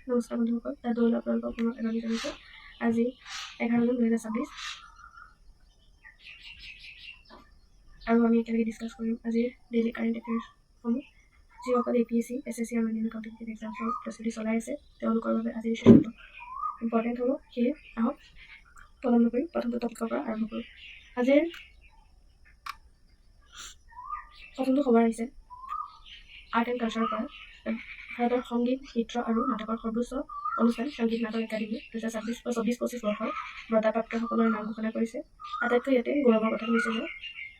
নমস্কাৰ বন্ধুসকল, তাৰ দৌল আপোনালোকক পুনৰ এগৰাকী জনাইছোঁ। আজি 11 জুন 2026 আৰু আমি একেলগে ডিছকাছ কৰিম আজিৰ ডেইলি কাৰেণ্ট এফেয়াৰ্ছসমূহ। যিসকল APSC, SSC আৰু অন্যান্য কম্পিটিটিভ এক্সামছৰ প্ৰস্তুতি চলাই আছে তেওঁলোকৰ বাবে আজিৰ ছেশ্যনটো ইম্পৰ্টেণ্ট হ'ব। সেয়ে আহক পলম নকৰি প্ৰথমটো টপিকৰ পৰা আৰম্ভ কৰোঁ। আজিৰ প্ৰথমটো খবৰ আহিছে আৰ্ট এণ্ড কালচাৰৰ পৰা। ভাৰতৰ সংগীত, নৃত্য আৰু নাটকৰ সৰ্বোচ্চ অনুষ্ঠান সংগীত নাটক একাডেমী 2024-25 বৰ্ষৰ বঁটাপ্ৰাপ্তসকলৰ নাম ঘোষণা কৰিছে। আটাইতকৈ ইয়াতে গৌৰৱৰ কথা হৈছে যে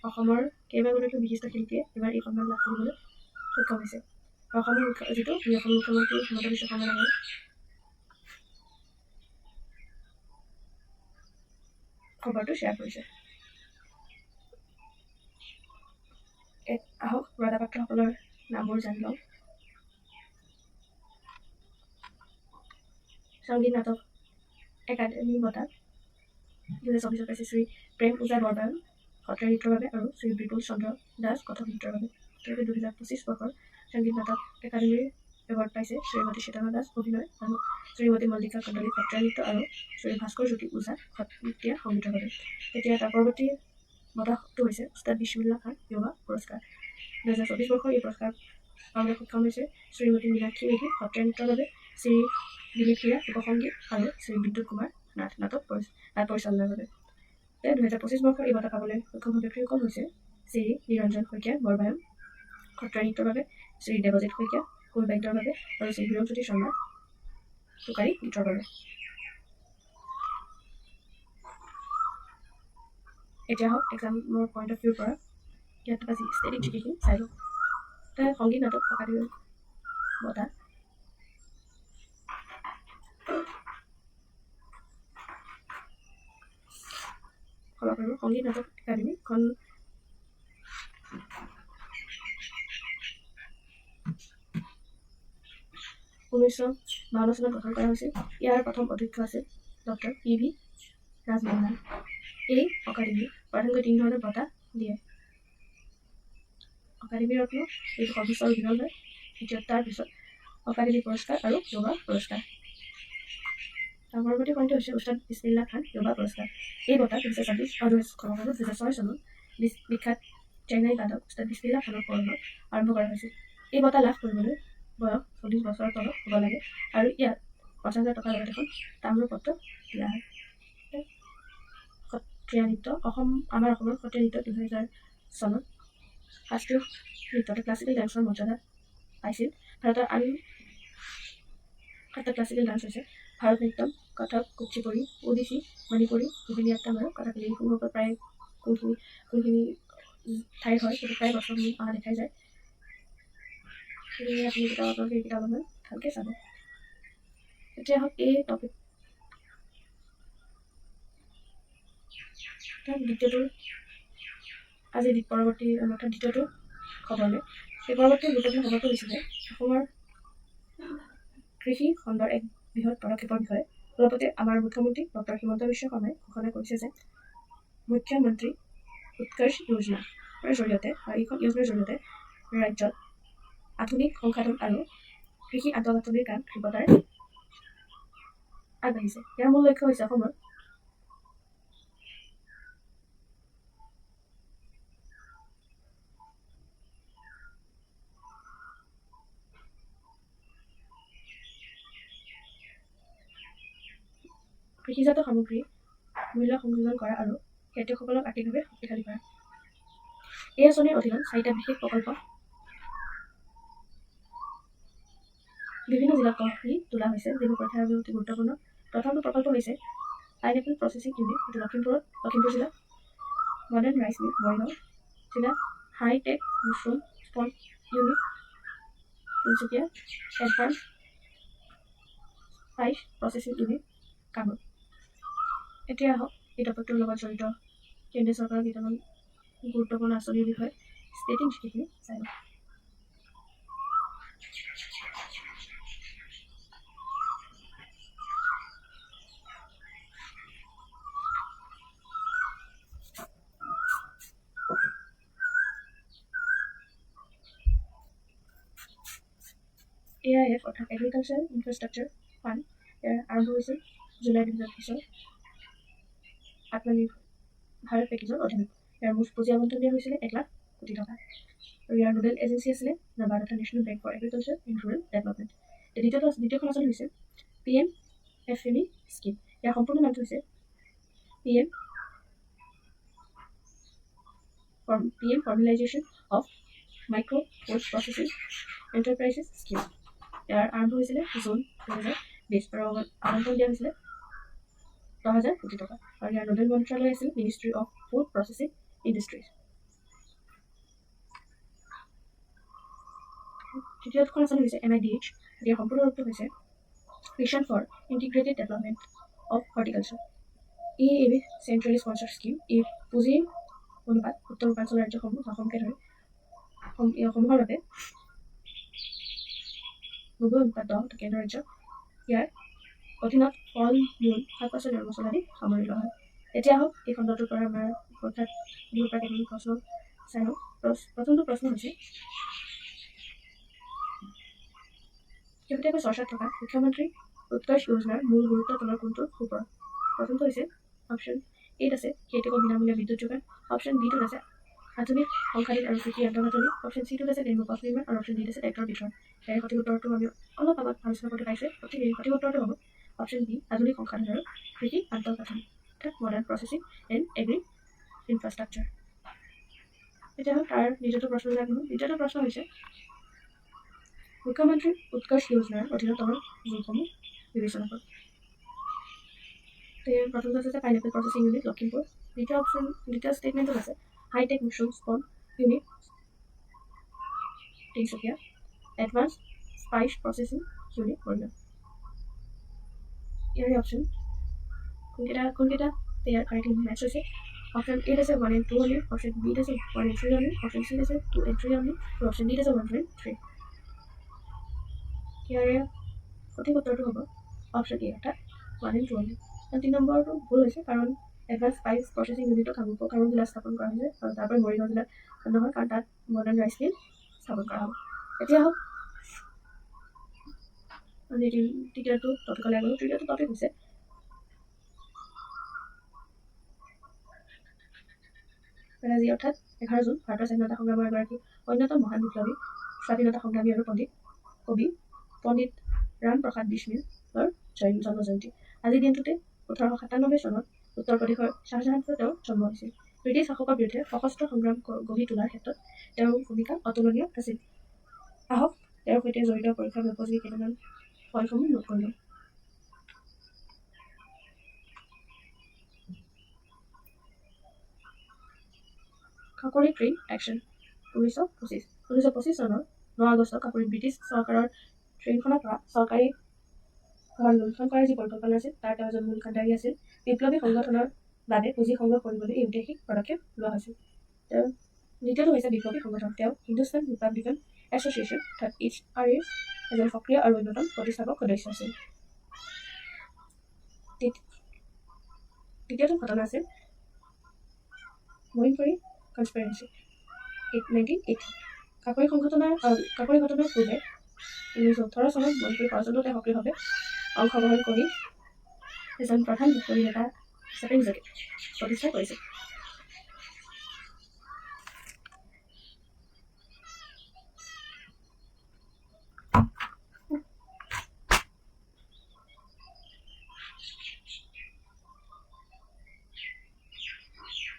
অসমৰ কেইবাগৰাকীও বিশিষ্ট শিল্পীয়ে এইবাৰ এই সন্মান লাভ কৰিবলৈ সক্ষম হৈছে। অসমৰ মুখ্যমন্ত্ৰী হিমন্ত বিশ্ব শৰ্মা ডাঙৰীয়াই খবৰটো শ্বেয়াৰ কৰিছে। আহক বঁটাপ্ৰাপ্তসকলৰ নামবোৰ জানি লওঁ। সংগীত নাটক একাডেমী বঁটা 2024 পাইছে শ্ৰী প্ৰেম ওজা বৰবায়ন সত্ৰীয়া নৃত্যৰ বাবে আৰু শ্ৰী বিপুল চন্দ্ৰ দাস কথক নৃত্যৰ বাবে। তেওঁলোকে 2025 বৰ্ষৰ সংগীত নাটক একাডেমীৰ এৱাৰ্ড পাইছে শ্ৰীমতী চেতনা দাস অভিনয় আৰু শ্ৰীমতী মল্লিকা কণ্ডলী সত্ৰীয়া নৃত্য আৰু শ্ৰী ভাস্কৰ জ্যোতি ওজা সত্ৰীয়া সংগীতৰ বাবে। এতিয়া তাৰ পৰৱৰ্তী বঁটাটো হৈছে উস্তাদ বিছমিল্লাহ খান য়োগা পুৰস্কাৰ। 2024 বৰ্ষৰ এই পুৰস্কাৰ পাবলৈ সক্ষম হৈছে শ্ৰীমতী মীনাক্ষী মেধি সত্ৰীয়া নৃত্যৰ বাবে, শ্ৰী দিলীপ হীৰা লোকসংগীত আৰু শ্ৰী বিদ্যুৎ কুমাৰ নাথ নাটক পৰিচালনাৰ বাবে। 2025 বৰ্ষৰ এই বঁটা পাবলৈ সক্ষম ব্যক্তিসকল হৈছে শ্ৰী নিৰঞ্জন শইকীয়া বৰবায়ন সত্ৰীয়া নৃত্যৰ বাবে, শ্ৰী দেৱজিৎ শইকীয়া খোলবাদ্যৰ বাবে আৰু শ্ৰী হীৰকজ্যোতি শৰ্মা টোকাৰী গীতৰ বাবে। এতিয়া হওক এক্সামৰ পইণ্ট অফ ভিউৰ পৰা ইয়াত আজি ষ্টেটিক জিকেখিনি চাই লওঁ। সংগীত নাটক একাডেমী বঁটা ক্ষমা কৰিব। সংগীত নাটক একাডেমীখন 1952 চনত গঠন কৰা হৈছিল। ইয়াৰ প্ৰথম অধ্যক্ষ আছিল ডক্টৰ PV ৰাজমোহন। এই একাডেমীয়ে প্ৰধানকৈ 3 ধৰণৰ বঁটা দিয়ে। একাডেমী ৰত্ন, এইটো সৰ্বোচ্চ আৰু বিৰল হয়। তাৰ পিছত একাডেমী পুৰস্কাৰ আৰু য়োগা পুৰস্কাৰ। তাৰ পৰৱৰ্তী পইণ্টটো হৈছে উস্তাদ বিছমিল্লাহ খান য়োগা পুৰস্কাৰ। এই বঁটা 2006 চনত বিখ্যাত চেন্নাই বাদক উস্তাদ বিছমিল্লাহ খানৰ কৰ্মত আৰম্ভ কৰা হৈছিল। এই বঁটা লাভ কৰিবলৈ বয়স 40 বছৰৰ তলত হ'ব লাগে আৰু ইয়াত 50,000 টকাৰ লগত এখন তাম্ৰপত্ৰ দিয়া হয়। সত্ৰীয়া নৃত্য আমাৰ অসমৰ সত্ৰীয়া নৃত্য 2000 চনত শাস্ত্ৰীয় নৃত্যতে ক্লাছিকেল ডান্সৰ মৰ্যাদা পাইছিল। ভাৰতৰ আন 7টা ক্লাছিকেল ডান্স হৈছে ভাৰত নাট্যম, কথক, কুচিপুড়ি, ওডিচি, মণিপুৰী, মোহিনীআট্টম আৰু কথাকলি। এইসমূহৰ পৰা প্ৰায় কোনখিনি ঠাইৰ হয় সেইটো প্ৰায় প্ৰশ্নসমূহ অহা দেখাই যায়। সেয়ে আপুনি আপোনালোকে এই কিতাপ অলপমান ভালকৈ চাব। এতিয়া হওক এই টপিক দ্বিতীয়টো আজি পৰৱৰ্তী অৰ্থাৎ দ্বিতীয়টো খবৰলৈ। এই পৰৱৰ্তী গুৰুত্বপূৰ্ণ খবৰটো হৈছে যে অসমৰ কৃষি খণ্ডৰ এক বৃহৎ পদক্ষেপৰ বিষয়ে অলপতে আমাৰ মুখ্যমন্ত্ৰী ডক্টৰ হিমন্ত বিশ্ব শৰ্মাই ঘোষণা কৰিছে যে মুখ্যমন্ত্ৰী উৎকৰ্ষ যোজনাৰ জৰিয়তে এইখন যোজনাৰ জৰিয়তে ৰাজ্যত আধুনিক সংসাধন আৰু কৃষি আন্তঃগাঁথনিৰ কাম ক্ষীপ্ৰতাৰে আগবাঢ়িছে। ইয়াৰ মূল লক্ষ্য হৈছে অসমৰ কৃষিজাত সামগ্ৰীৰ মূল্য সংযোজন কৰা আৰু খেতিয়কসকলক আৰ্থিকভাৱে শক্তিশালী কৰা। এই আঁচনিৰ অধীনত 4টা বিশেষ প্ৰকল্প বিভিন্ন জিলাত গঢ়ি তোলা হৈছে, যিবোৰ পৰীক্ষাৰ বাবে অতি গুৰুত্বপূৰ্ণ। প্ৰথমটো প্ৰকল্প হৈছে পাইনএপল প্ৰচেছিং ইউনিট, এইটো লখিমপুৰ জিলা, মডাৰ্ণ ৰাইচ মিল মৰিগাঁও জিলা, high tech mushroom sponge unit Tinsukia, advance spice processing unit Kamrup. এতিয়া আহক এই টপিকটোৰ লগত জড়িত কেন্দ্ৰীয় চৰকাৰৰ কেইটামান গুৰুত্বপূৰ্ণ আঁচনিৰ বিষয়ে ষ্টেটিক জিকেখিনি চাই লওঁ। AIF অৰ্থাৎ এগ্ৰিকালচাৰ ইনফ্ৰাষ্ট্ৰাকচাৰ ফাণ্ড ইয়াৰ আৰম্ভ হৈছিল জুলাই 2020 আত্মনিৰ্ভৰ ভাৰত পেকেজৰ অধীনত। ইয়াৰ মুঠ পুঁজি আবণ্টন দিয়া হৈছিলে 1 লাখ কোটি টকা আৰু ইয়াৰ নোডেল এজেঞ্চি আছিলে নাবাৰ্ড তথা national bank for agriculture and rural development. দ্বিতীয়খন আঁচনি হৈছে PMFME স্কিম। ইয়াৰ সম্পূৰ্ণ নামটো হৈছে PM formalization of micro' food processing enterprises scheme. ইয়াৰ আৰম্ভ হৈছিলে জুন 2020 আৰু আবণ্টন দিয়া হৈছিলে 10,000 কোটি টকা আৰু ইয়াৰ নোডেল মন্ত্ৰালয় আছিল ministry of food processing industries. তৃতীয়খন আঁচনি হৈছে MIDH। ইয়াৰ সম্পূৰ্ণ ৰূপটো হৈছে mission for integrated development of horticulture. এবিধ চেণ্ট্ৰেলি স্পন্সৰ্ড স্কিম। এই পুঁজিৰ অনুপাত উত্তৰ পূৰ্বাঞ্চল ৰাজ্যসমূহ অসমকে ধৰি সমূহৰ বাবে 90:10 কেন্দ্ৰীয় ৰাজ্য। ইয়াৰ অধীনত ফল মূল শাক পাচলি আৰু মছলা আদি সামৰি লোৱা হয়। এতিয়া আহক এই খণ্ডটোৰ পৰা আমাৰ পৰীক্ষাত দিব পৰা কেইটামান প্ৰশ্ন চাই লওঁ। প্ৰথমটো প্ৰশ্ন হৈছে শেহতীয়াকৈ চৰ্চাত থকা মুখ্যমন্ত্ৰী উৎকৰ্ষ যোজনাৰ মূল গুৰুত্ব তলৰ কোনটোৰ ওপৰত? প্ৰথমটো হৈছে অপশ্যন এত আছে খেতিয়কক বিনামূলীয়া বিদ্যুৎ যোগান, অপশ্যন বিটোত আছে আধুনিক সংসাধীন আৰু কৃষি আন্তঃগাঁথনি, অপশ্যন চিটোত আছে গ্ৰাম্য পথ নিৰ্মাণ আৰু অপশ্যন ডিত আছে ট্ৰেক্টৰ বিতৰণ। ইয়াৰ সঠিক উত্তৰটো আমি অলপ আগত আলোচনা কৰি পাইছোঁ। সঠিক উত্তৰটো হ'ব অপশ্যন বি আধুনিক সংসাধন আৰু কৃষি আন্তঃগাঁথনি অৰ্থাৎ modern processing and agri infrastructure. এতিয়া হ'ল তাৰ দ্বিতীয়টো প্ৰশ্নলৈ আগবঢ়ো। দ্বিতীয়টো প্ৰশ্ন হৈছে মুখ্যমন্ত্ৰী উৎকৰ্ষ যোজনাৰ অধীনত তলৰ যোনসমূহ বিবেচনা কৰক। প্ৰথমটো আছে পাইনাপল প্ৰচেছিং ইউনিট লখিমপুৰ। দ্বিতীয় ষ্টেটমেণ্টত আছে high tech mushroom spawn unit Tinsukia, advance spice processing unit Morigaon. ইয়াৰে অপশ্যন কোনকেইটা ইয়াৰ কাৰেক্টলি মেটচ হৈছে? অপশ্যন এত আছে 1 and 2 অনলি, অপশ্যন বিত আছে 1 and 3 অনলি, অপশ্যন চিত আছে 2 and 3 অনলি আৰু অপশ্যন ডিত আছে 1, 2 and 3। ইয়াৰে সঠিক উত্তৰটো হ'ব অপশ্যন এ অৰ্থাৎ 1 and 2 অনলি। 3 নম্বৰটো ভুল হৈছে কাৰণ এডভান্স স্পাইচ প্ৰচেছিং ইউনিটৰ কামৰূপ জিলাত স্থাপন কৰা হৈছে আৰু তাৰপৰা মৰিগাঁও জিলাত নহয় কাৰণ তাত মডাৰ্ণ ৰাইচ মিল স্থাপন কৰা হ'ব। এতিয়া হওক তৃতীয়টো টপিকলৈ আগলৈ। তৃতীয়টো টপিক হৈছে আজি অৰ্থাৎ 11 জুন ভাৰতৰ স্বাধীনতা সংগ্ৰামৰ এগৰাকী অন্যতম মহান বিপ্লৱী স্বাধীনতা সংগ্ৰামী আৰু কবি পণ্ডিত ৰাম প্ৰসাদ বিষ্ণোইৰ জন্ম জয়ন্তী। আজিৰ দিনটোতে 1897 চনত উত্তৰ প্ৰদেশৰ শ্বাহজাহানপুৰত তেওঁৰ জন্ম হৈছিল। ব্ৰিটিছ শাসকৰ বিৰুদ্ধে সশস্ত্ৰ সংগ্ৰাম গঢ়ি তোলাৰ ক্ষেত্ৰত তেওঁৰ ভূমিকা অতুলনীয় আছিল। আহক তেওঁৰ সৈতে জড়িত পৰীক্ষাৰ উপযোগী কেইটামান পইণ্টসমূহ নোট কৰি লওঁ। কাকোৰি ট্ৰেইন একশ্যন 1925 চনৰ 9 আগষ্টত কাকোৰিত ব্ৰিটিছ চৰকাৰৰ ট্ৰেইনখনৰ পৰা চৰকাৰী লুণ্ঠন কৰাৰ যি পৰিকল্পনা আছিল তাৰ তেওঁ এজন মূল কাণ্ডাৰী আছিল। বিপ্লৱী সংগঠনৰ বাবে পুঁজি সংগ্ৰহ কৰিবলৈ এই ঐতিহাসিক পদক্ষেপ লোৱা হৈছিল। দ্বিতীয়টো হৈছে বিপ্লৱী সংগঠন। তেওঁ হিন্দুস্তান ৰিপাব্লিকান এছ'চিয়েশ্যন অৰ্থাৎ HRA এজন সক্ৰিয় আৰু অন্যতম প্ৰতিষ্ঠাপক সদস্য আছিল। দ্বিতীয়টো ঘটনা আছিল মইনপুৰী কনস্পিৰেচি 1980। কাকোৰি ঘটনাৰ পূৰ্বে 1918 চনত মইনপুৰী ষড়যন্ত্ৰত তেওঁ সক্ৰিয়ভাৱে অংশগ্ৰহণ কৰি এজন প্ৰধান বিপ্লৱী নেতা হিচাপে নিজকে প্ৰতিষ্ঠা কৰিছিল।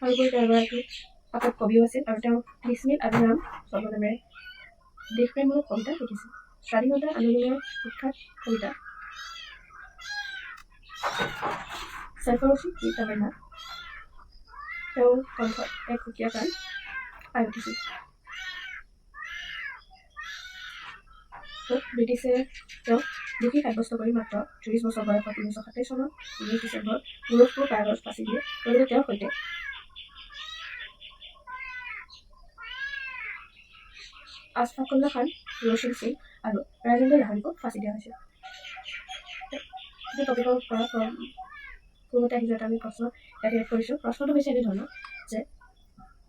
তাৰোপৰি তেওঁ এগৰাকী পাঠক কবিও আছিল আৰু তেওঁ বিস্মিল আভিৰাম ছদ্মনামেৰে দেশপ্ৰেমমূলক কবিতা লিখিছিল। স্বাধীনতা আন্দোলনৰ বিখ্যাত কবিতা সৰফৰোশী কি তামান্না তেওঁৰ কণ্ঠত এক সুকীয়া গান পাই উঠিছিল। ব্ৰিটিছে তেওঁক দোষী সাব্যস্ত কৰি মাত্ৰ 30 বছৰ বয়সত 1927 চনৰ 19 ডিচেম্বৰত গোৰখপুৰ কাৰাগাৰত ফাঁচি দিয়ে। লগতে তেওঁৰ সৈতে আশফাকুল্লা খান, ৰোশন সিং আৰু ৰাজেন্দ্ৰ লাহোৰীকো ফাঁচি দিয়া হৈছিল। এই টপিকৰ পৰা পূৰ্বতে আহি যোৱাত আমি প্ৰশ্ন ইয়াত এড কৰিছোঁ। প্ৰশ্নটো হৈছে এনেধৰণৰ যে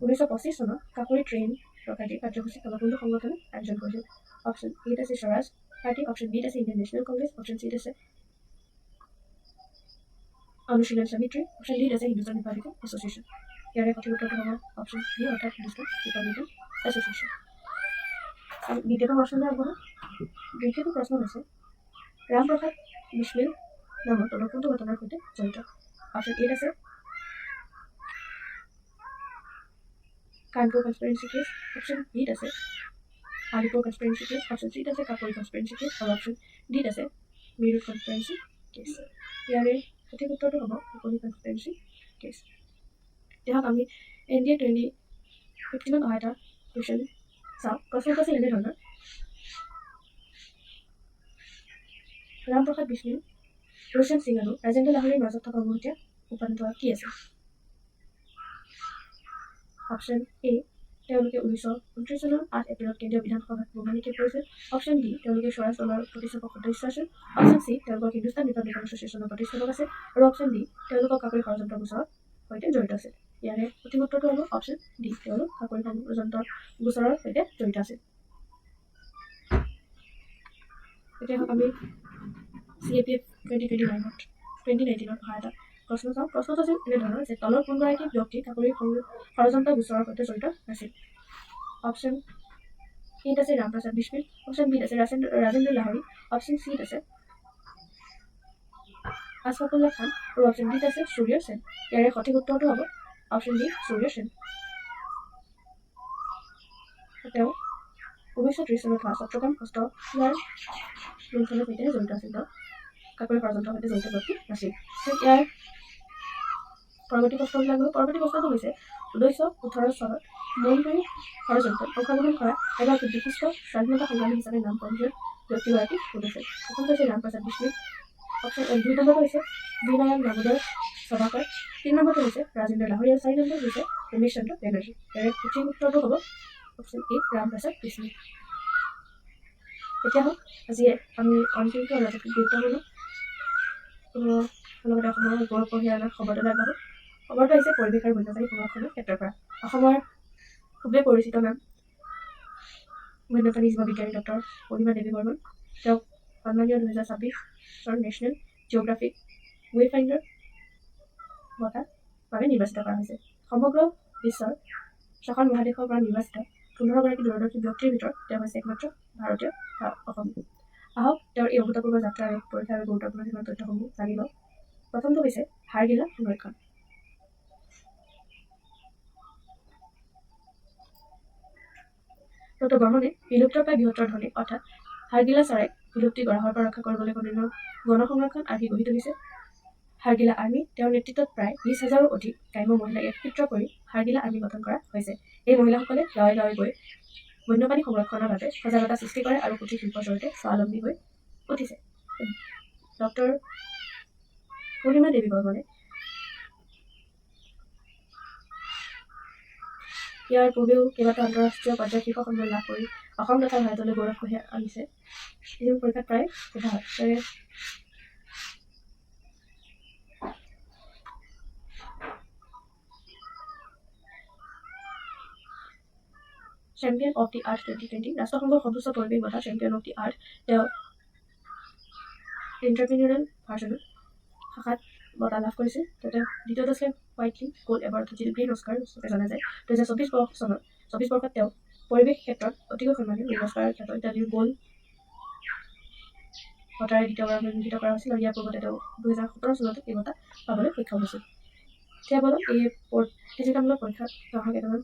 1925 চনত কাকোৰি ট্ৰেইন ডকাইতি কাৰ্যসূচী কোনটো সংগঠনে আয়োজন কৰিছিল? অপশ্যন এত আছে স্বৰাজ পাৰ্টি, অপশ্যন বিত আছে ইণ্ডিয়ান নেশ্যনেল কংগ্ৰেছ, অপশ্যন চিত আছে অনুশীলন সমিতি। অপশন ডি আছে হিন্দুস্তান ৰিপাব্লিকান এসোসিয়েশন। ইয়াৰে সঠিক উত্তৰটো হ'ব অপশন ডি অৰ্থাৎ হিন্দুস্তান ৰিপাব্লিকান এসোসিয়েশন। দ্বিতীয়টো প্ৰশ্নলৈ আগবঢ়া। দ্বিতীয়টো প্ৰশ্ন হৈছে ৰামপ্ৰসাদ বিছমিল নামৰ তলৰ কোনটো ঘটনাৰ সৈতে জড়িত? অপশন এত আছে কানপুৰ কনস্পিৰেঞ্চি কেছ, অপশন বিত আছে আলিপুৰ কনস্পিৰেঞ্চি কেছ, অপশন চিত আছে কাকোৰী কনস্পিৰেঞ্চি কেছ আৰু অপশন ডিত আছে মিৰুট কনস্পিৰেঞ্চি কেছ। ইয়াৰে সঠিক উত্তৰটো হ'ব কাকোৰী কনস্পিৰেঞ্চি কেছ। এতিয়া আমি NDA 2015 অহা এটা কুৱেশ্যন চাওঁ। প্ৰশ্নটো আছে এনেধৰণৰ ৰামপ্ৰসাদ বিছমিল, ৰোশন সিং আৰু ৰাজেন্দ্ৰ লাহৰীৰ মাজত থকা উমৈহতীয়া উপাদান কি আছে? অপশন এ তেওঁলোকে 1929 চনৰ 8 এপ্ৰিলত কেন্দ্ৰীয় বিধানসভাত বোমা নিক্ষেপ কৰিছিল। অপশন বি তেওঁলোকে স্বৰাজ দলৰ প্ৰতিষ্ঠাপক সদস্য আছিল। অপশন চি তেওঁলোকৰ হিন্দুস্তান ৰিপাব্লিকান এছ'চিয়েশ্যনৰ প্ৰতিষ্ঠাপক আছে আৰু অপশন ডি তেওঁলোকৰ কাকোৰী ষড়যন্ত্ৰ গোচৰৰ সৈতে জড়িত আছিল। ইয়াৰে সঠিক উত্তৰটো হ'ব অপশন ডি তেওঁলোক কাকোৰী ষড়যন্ত্ৰ গোচৰৰ সৈতে জড়িত আছিল। এতিয়া আমি CAPF 2019ত অহা এটা প্ৰশ্ন চাওঁ। প্ৰশ্নটো আছিল এনেধৰণৰ যে তলৰ কোনগৰাকী ব্যক্তি কাকোৰী ষড়যন্ত্ৰ গোচৰৰ সৈতে জড়িত নাছিল? অপশন এত আছে ৰামপ্ৰসাদ বিছমিল, অপশন বিত আছে ৰাজেন্দ্ৰ লাহৰী, অপশন চিত আছে আশফাকুল্লাহ খান আৰু অপশন ডিত আছে সূৰ্য সেন। ইয়াৰে সঠিক উত্তৰটো হ'ব অপশন ডি সূৰ্য সেন। তেওঁ 1930 চনত হোৱা চট্টগ্ৰাম হস্তশিলাৰ লুণ্ঠনৰ সৈতে জড়িত আছিল। তেওঁ কাকোৰী ষড়যন্ত্ৰৰ সৈতে জড়িত ব্যক্তি নাছিল। ইয়াৰ পৰৱৰ্তী প্ৰশ্নবিলাক হ'ল পৰৱৰ্তী প্ৰশ্নটো হৈছে 1918 চনত মৌনপুৰী ষড়যন্ত্ৰত অংশগ্ৰহণ কৰা এগৰাকী বিশিষ্ট স্বাধীনতা সংগ্ৰামী হিচাপে নাম পঞ্জীয়ন ব্যক্তিগৰাকী কোন আছিল? প্ৰথমটো হৈছে ৰামপ্ৰসাদ বিছমিল, অপশন 2 নম্বৰটো হৈছে বীৰনাৰায়ণ দামোদৰ সভাকৰ, 3 নম্বৰটো হৈছে ৰাজেন্দ্ৰ লাহৰী আৰু 4 নম্বৰটো হৈছে উমেশ চন্দ্ৰ বেনাৰ্জী। ইয়াৰে সঠিক উত্তৰটো হ'ব অপশন এ ৰামপ্ৰসাদ বিছমিল। এতিয়া হওক আজি আমি অন্তিমটো আটাইতকৈ গুৰুত্বপূৰ্ণ লগতে অসমৰ গৌৰৱ কঢ়িয়াই অনা খবৰটো আগবাঢ়ো। খবৰটো আহিছে পৰিৱেশ আৰু বন্যপ্ৰাণী সংৰক্ষণৰ ক্ষেত্ৰৰ পৰা। অসমৰ খুবেই পৰিচিত নাম বন্যপ্ৰাণী জীৱ বিজ্ঞানী ডক্টৰ পূৰ্ণিমা দেৱী বৰ্মন। তেওঁক সন্মানীয় 2026 চনৰ নেশ্যনেল জিঅ'গ্ৰাফিক ৱেফাইণ্ডাৰ বঁটাৰ বাবে নিৰ্বাচিত কৰা হৈছে। সমগ্ৰ বিশ্বৰ 6খন মহাদেশৰ পৰা নিৰ্বাচিত 15গৰাকী দূৰদৰ্শী ব্যক্তিৰ ভিতৰত তেওঁ হৈছে একমাত্ৰ ভাৰতীয় অসমীয়া। আহক তেওঁৰ এই অভূতপূৰ্ব যাত্ৰা আৰু পৰীক্ষাৰ গুৰুত্বপূৰ্ণ কিছুমান তথ্যসমূহ জানি লওঁ। প্ৰথমটো হৈছে হাড়গিলা সংৰক্ষণ। ডক্টৰ বৰ্মনে বিলুপ্তপ্ৰায় বৃহত্তৰ ধ্বনি অৰ্থাৎ হাড়গিলা চৰাইক বিলুপ্তি গৰাহৰ পৰা ৰক্ষা কৰিবলৈ অন্যান্য গণ সংৰক্ষণ আৰ্হি গঢ়ি তুলিছে। হাড়গিলা আৰ্মি তেওঁৰ নেতৃত্বত প্ৰায় 20,000ৰো অধিক গ্ৰাম্য মহিলাক একত্ৰিত কৰি হাড়গিলা আৰ্মি গঠন কৰা হৈছে। এই মহিলাসকলে গাঁৱে গাঁৱে গৈ বন্যপ্ৰাণী সংৰক্ষণৰ বাবে সজাগতা সৃষ্টি কৰে আৰু কুটিৰ শিল্পৰ জৰিয়তে স্বাৱলম্বী হৈ উঠিছে। ডক্টৰ পূৰ্ণিমা দেৱী বৰ্মনে ইয়াৰ পূৰ্বেও কেইবাটাও আন্তঃৰাষ্ট্ৰীয় পৰ্যায়ৰ শীৰ্ষ সন্মান লাভ কৰি অসম তথা ভাৰতলৈ গৌৰৱ কঢ়িয়াই আনিছে। যিবোৰ পৰীক্ষাত প্ৰায় সোধা হয়। চেম্পিয়ন অফ দি আৰ্থ 2020 ৰাষ্ট্ৰসংঘৰ সৰ্বোচ্চ পৰিৱেশ বঁটা চেম্পিয়ন অফ দি আৰ্থ তেওঁ এণ্টাৰপ্ৰিনিউৰিয়েল ভাৰ্চনত শাখাত বঁটা লাভ কৰিছে। তেওঁ দ্বিতীয়টো আছে হোৱাইটলি গোল্ড এৱাৰ্ড যিটো গ্ৰীণ অস্কাৰ হিচাপে জনা যায়। 2024 বৰ্ষত তেওঁ পৰিৱেশ ক্ষেত্ৰত অতিকৈ সন্মানীয় গ্ৰীণ অস্কাৰৰ ক্ষেত্ৰত ইত্যাদিৰ গোল্ড বঁটাৰে দ্বিতীয়বাৰ অভিভূষিত কৰা হৈছিল আৰু ইয়াৰ পূৰ্বতে তেওঁ 2017 চনত এই বঁটা পাবলৈ সক্ষম হৈছিল। এতিয়া বলক এই প্ৰতিযোগিতামূলক পৰীক্ষাত অহা কেইটামান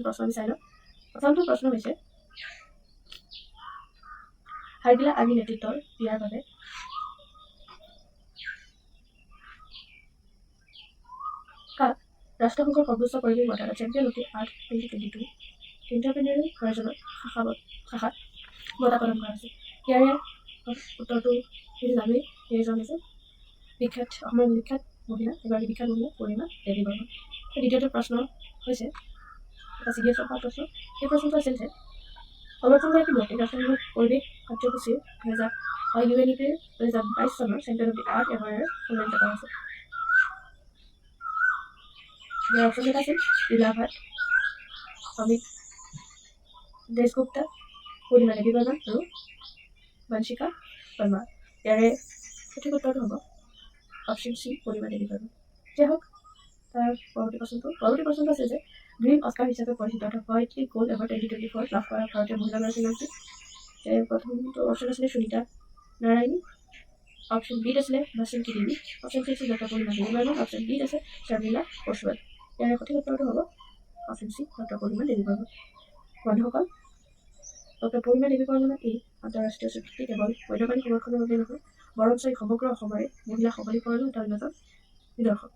প্ৰশ্ন আমি চাই লওঁ। প্ৰথমটো প্ৰশ্ন হৈছে হাড়গিলা আৰ্মি নেতৃত্বৰ দিয়াৰ বাবে কাক ৰাষ্ট্ৰসংঘৰ সৰ্বোচ্চ পৰিৱেশ বঁটা চেম্পিয়ন অফ দি আৰ্থ 2022 এণ্টাৰপ্ৰিনিউৰিয়েল ভাৰ্চনত শাখাত বঁটা প্ৰদান কৰা হৈছে। ইয়াৰে উত্তৰটো জানোৱেই, এইজন হৈছে অসমৰ বিখ্যাত মহিলা পূৰ্ণিমা দেৱী বৰ্মন। দ্বিতীয়টো প্ৰশ্ন হৈছে এটা চিৰিয়াছ অহা প্ৰশ্ন। এই প্ৰশ্নটো আছিল যে সৰ্বপ্ৰথমগৰাকী ব্যক্তিক ৰাষ্ট্ৰসংঘৰ পৰিৱেশ কাৰ্যসূচীৰ UNEP-ৰ 2022 চনৰ চেম্পিয়ন অফ দি আৰ্থ এৱাৰ্ডেৰে সন্মানিত কৰা হৈছে। ইয়াৰ অপশ্যন এটা আছিল লীলা ভাট, অমিত দেশগুপ্তা, পূৰ্ণিমা দেৱী বৰ্মন আৰু বংশিকা শৰ্মা। ইয়াৰে সঠিক উত্তৰটো হ'ব অপশ্যন চি পূৰ্ণিমা দেৱী বৰ্মন। যে হওক, তাৰ পৰৱৰ্তী প্ৰশ্নটো আছে যে গ্ৰীণ অস্কাৰ হিচাপে পৰিচিত অৰ্থাৎ হোৱাইটলি গ'ল্ড এৱাৰ্ড 2024 লাভ কৰা ভাৰতীয় মহিলাগৰাকী নাম কি? যে প্ৰথমটো অপশ্যন আছিলে সুনীতা নাৰায়ণী, অপশ্যন বিত আছিলে বাসন্তী দেৱী, অপশ্যন চি আছিল ডক্টৰ পূৰ্ণিমা দেৱী বৰ্মন, অপশ্যন ডিত আছে শৰ্মিলা ওচৱাল। ইয়াৰ সঠিক উত্তৰটো হ'ব অপশ্যন চি ডক্টৰ পূৰ্ণিমা দেৱী বৰ্মন। বন্ধুসকল, ডক্টৰ পূৰ্ণিমা দেৱী বৰ্মনৰ এই আন্তঃৰাষ্ট্ৰীয় স্বীকৃতি কেৱল বন্যপ্ৰাণী সংৰক্ষণৰ বাবে নহয়, বৰঞ্চ সমগ্ৰ অসমৰে মহিলা সবলীকৰণৰ এটা অন্যতম নিদৰ্শক।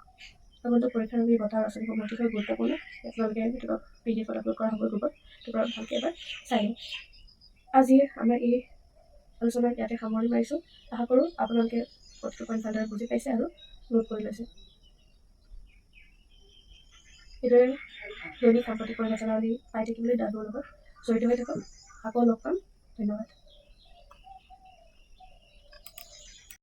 আগন্তুক পৰীক্ষাৰ বাবে বঁটা আৰু আঁচনিসমূহ অতিশয় গুৰুত্বপূৰ্ণ। আপোনালোকে কেতিয়াবা PDF আপলোড কৰা হ'ব গ্ৰুপত, তেতিয়া ভালকৈ এবাৰ চাই লওক। আজিৰ আমাৰ এই আলোচনাৰ ইয়াতে সামৰণি মাৰিছোঁ। আশা কৰোঁ আপোনালোকে প্ৰতিটো পইণ্ট ভালদৰে বুজি পাইছে আৰু নোট কৰি লৈছে। এইদৰে দৈনিক সাম্প্ৰতিক পৰিমাৰ্জনাৱলী পাই থাকিবলৈ ডাঙৰ লগত জড়িত হৈ থাকক। আকৌ লগ পাম। ধন্যবাদ।